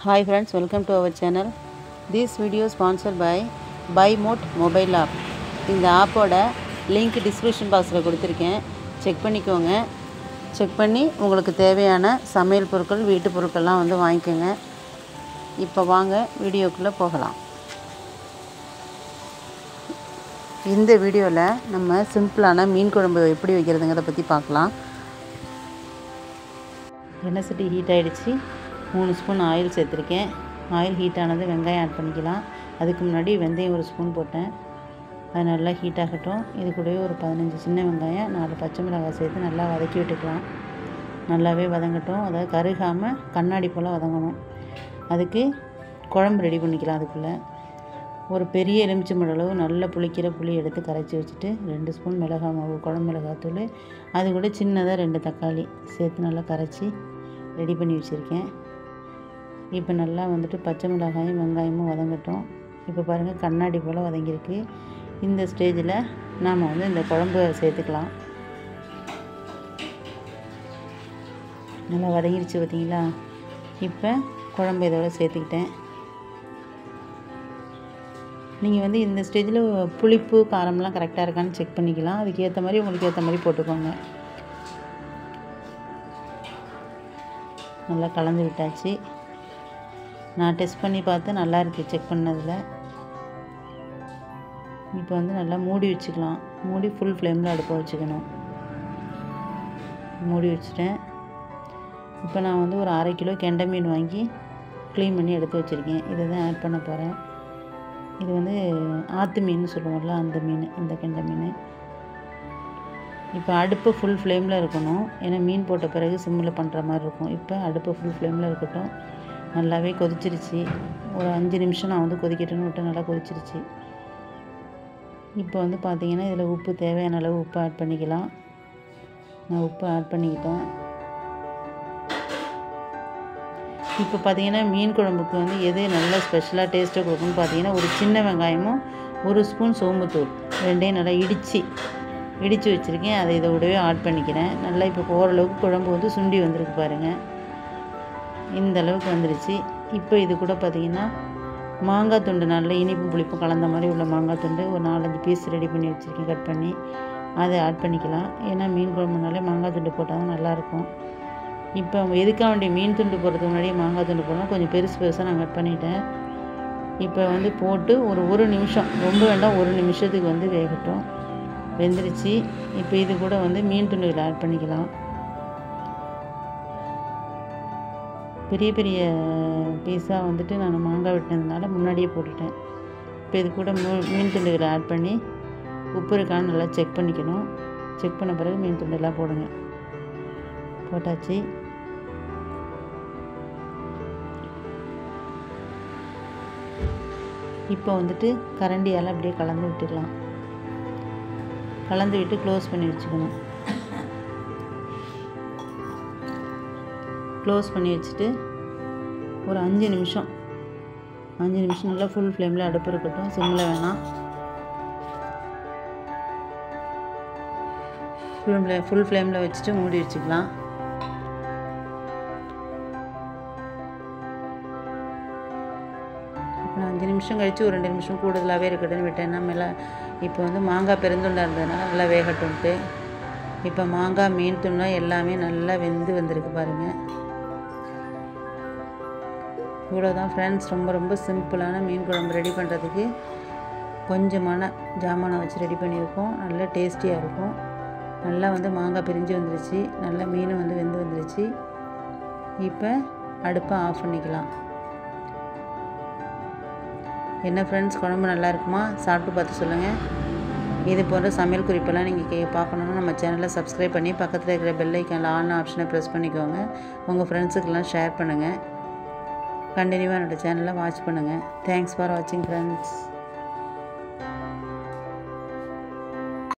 Hi friends, welcome to our channel. This video is sponsored by BuyMote mobile app. இந்த ஆப்போட link description பாக்ஸில் கொடுத்துருக்கேன். Check பண்ணிக்கோங்க. Check பண்ணி உங்களுக்கு தேவையான சமையல் பொருட்கள் வீட்டு பொருட்கள்லாம் வந்து வாங்கிக்கோங்க. இப்போ வாங்க வீடியோக்குள்ளே போகலாம். இந்த வீடியோவில் நம்ம சிம்பிளான மீன் குழம்பு எப்படி வைக்கிறதுங்கிறத பற்றி பார்க்கலாம். எண்ணெய் சட்டி ஹீட் ஆகிடுச்சு. 3 ஸ்பூன் ஆயில் சேர்த்துருக்கேன். ஆயில் ஹீட் ஆனது வெங்காயம் ஆட் பண்ணிக்கலாம். அதுக்கு முன்னாடி வெந்தயம் 1 ஸ்பூன் போட்டேன். அது நல்லா ஹீட் ஆகட்டும். இது கூடவே ஒரு 15 சின்ன வெங்காயம் 4 பச்சை மிளகாய் சேர்த்து நல்லா வதக்கி விட்டுக்கலாம். நல்லாவே வதங்கட்டும். அதாவது கருகாமல் கண்ணாடி போல் வதங்கணும். அதுக்கு குழம்பு ரெடி பண்ணிக்கலாம். அதுக்குள்ளே ஒரு பெரிய எலுமிச்சம்பழ அளவு நல்ல புளிக்கிற புளி எடுத்து கரைச்சி வச்சுட்டு 2 ஸ்பூன் மிளகாய் மாவு குழம்பு மிளகாத்தூள் அது கூட சின்னதாக 2 தக்காளி சேர்த்து நல்லா கரைச்சி ரெடி பண்ணி வச்சுருக்கேன். இப்போ நல்லா வந்துட்டு பச்சை மிளகாயும் வெங்காயமும் வதங்கட்டும். இப்போ பாருங்கள் கண்ணாடி போல் வதங்கியிருக்கு. இந்த ஸ்டேஜில் நாம் வந்து இந்த குழம்பு சேர்த்துக்கலாம். நல்லா வதங்கிடுச்சு பார்த்தீங்களா. இப்போ குழம்பு இதோட சேர்த்துக்கிட்டேன். நீங்கள் வந்து இந்த ஸ்டேஜில் புளிப்பு காரம்லாம் கரெக்டாக இருக்கான்னு செக் பண்ணிக்கலாம். அதுக்கு ஏற்ற மாதிரி உங்களுக்கு ஏற்ற மாதிரி போட்டுக்கோங்க. நல்லா கலந்து விட்டாச்சு. நான் டெஸ்ட் பண்ணி பார்த்து நல்லா இருக்குது செக் பண்ணதில். இப்போ வந்து நல்லா மூடி வச்சுக்கலாம். மூடி ஃபுல் ஃப்ளேமில் அடுப்பை வச்சுக்கணும். மூடி வச்சுட்டேன். இப்போ நான் வந்து ஒரு 1/2 கிலோ கெண்டை மீன் வாங்கி க்ளீன் பண்ணி எடுத்து வச்சுருக்கேன். இதை தான் ஆட் பண்ண போகிறேன். இது வந்து ஆற்று மீன் சொல்லுவோம்ல, அந்த மீன், அந்த கெண்டை மீன். இப்போ அடுப்பு ஃபுல் ஃப்ளேமில் இருக்கணும். ஏன்னா மீன் போட்ட பிறகு சிம்மில் பண்ணுற மாதிரி இருக்கும். இப்போ அடுப்பு ஃபுல் ஃப்ளேமில் இருக்கட்டும். நல்லாவே கொதிச்சிருச்சு. ஒரு 5 நிமிஷம் நான் வந்து கொதிக்கட்டுன்னு விட்டு நல்லா கொதிச்சிருச்சு. இப்போ வந்து பார்த்திங்கன்னா இதில் உப்பு தேவையான அளவு உப்பு ஆட் பண்ணிக்கலாம். நான் உப்பு ஆட் பண்ணிக்கிட்டேன். இப்போ பார்த்திங்கன்னா மீன் குழம்புக்கு வந்து எது நல்லா ஸ்பெஷலாக டேஸ்ட்டாக கொடுக்குன்னு பார்த்தீங்கன்னா ஒரு சின்ன வெங்காயமும் 1 ஸ்பூன் சோம்புத்தூள் ரெண்டையும் நல்லா இடித்து வச்சுருக்கேன். அதை இதை விடவே ஆட் பண்ணிக்கிறேன். நல்லா இப்போ ஓரளவுக்கு குழம்பு வந்து சுண்டி வந்திருக்கு பாருங்கள். இந்த அளவுக்கு வந்துருச்சு. இப்போ இது கூட பார்த்திங்கன்னா மாங்காய் துண்டு, நல்ல இனிப்பு புளிப்பு கலந்த மாதிரி உள்ள மாங்காய் துண்டு ஒரு 4-5 பீஸ் ரெடி பண்ணி வச்சுருக்கேன் கட் பண்ணி. அதை ஆட் பண்ணிக்கலாம். ஏன்னா மீன் குழம்புனாலே மாங்காய் துண்டு போட்டால் தான் நல்லாயிருக்கும். இப்போ எதுக்காக வேண்டிய மீன் துண்டு போடுறதுக்கு முன்னாடி மாங்காய் துண்டு போடலாம். கொஞ்சம் பெருசாக நான் கட் பண்ணிட்டேன். இப்போ வந்து போட்டு ஒரு நிமிஷம், ரொம்ப வேண்டாம், 1 நிமிஷத்துக்கு வந்து வேகட்டும். வெந்துருச்சு. இப்போ இது கூட வந்து மீன் துண்டுகளை ஆட் பண்ணிக்கலாம். பெரிய பெரிய பீஸாக வந்துட்டு நான் மாங்காய் வெட்டினதுனால முன்னாடியே போட்டுட்டேன். இப்போ இது கூட மீன் துண்டுகளை ஆட் பண்ணி உப்பு இருக்கான்னு நல்லா செக் பண்ணிக்கணும். செக் பண்ண பிறகு மீன் துண்டெல்லாம் போடுங்க. போட்டாச்சு. இப்போ வந்துட்டு கரண்டியால் அப்படியே கலந்து விட்டுக்கலாம். கலந்து விட்டு க்ளோஸ் பண்ணி வச்சுக்கணும். க்ளோஸ் பண்ணி வச்சுட்டு ஒரு 5 நிமிஷம் நல்லா ஃபுல் ஃப்ளேமில் அடுப்பு இருக்கட்டும். சிம்மில் வேணாம். ஃபுல் ஃப்ளேமில் வச்சுட்டு மூடி வச்சுக்கலாம். நான் 5 நிமிஷம் கழித்து ஒரு 2 நிமிஷம் கூடுதலாகவே இருக்கட்டும்னு விட்டேன். மேலே இப்போ வந்து மாங்காய் பெருந்துண்டாக இருந்ததுனால நல்லா வேகட்டும்ட்டு. இப்போ மாங்காய் மீன் துண்டா எல்லாமே நல்லா வெந்து வந்திருக்கு பாருங்கள். இவ்வளோதான் ஃப்ரெண்ட்ஸ். ரொம்ப சிம்பிளான மீன் குழம்பு ரெடி பண்ணுறதுக்கு கொஞ்சமான ஜாமானை வச்சு ரெடி பண்ணியிருக்கோம். நல்லா டேஸ்டியாக இருக்கும். நல்லா வந்து மாங்காய் பிரிஞ்சு வந்துருச்சு. நல்லா மீனும் வந்து வெந்து வந்துருச்சு. இப்போ அடுப்பை ஆஃப் பண்ணிக்கலாம். என்ன ஃப்ரெண்ட்ஸ், குழம்பு நல்லா இருக்குமா? சாப்பிட்டு பார்த்து சொல்லுங்கள். இது போன்ற சமையல் குறிப்பெல்லாம் நீங்கள் பார்க்கணுன்னா நம்ம சேனலை சப்ஸ்கிரைப் பண்ணி பக்கத்தில் இருக்கிற பெல் ஐக்கானில் ஆன் ஆப்ஷனை ப்ரெஸ் பண்ணிக்கோங்க. உங்கள் ஃப்ரெண்ட்ஸுக்கெல்லாம் ஷேர் பண்ணுங்கள். கண்டினியூவாக என்னோடய சேனலை வாட்ச் பண்ணுங்கள். தேங்க்ஸ் ஃபார் வாட்சிங் ஃப்ரெண்ட்ஸ்.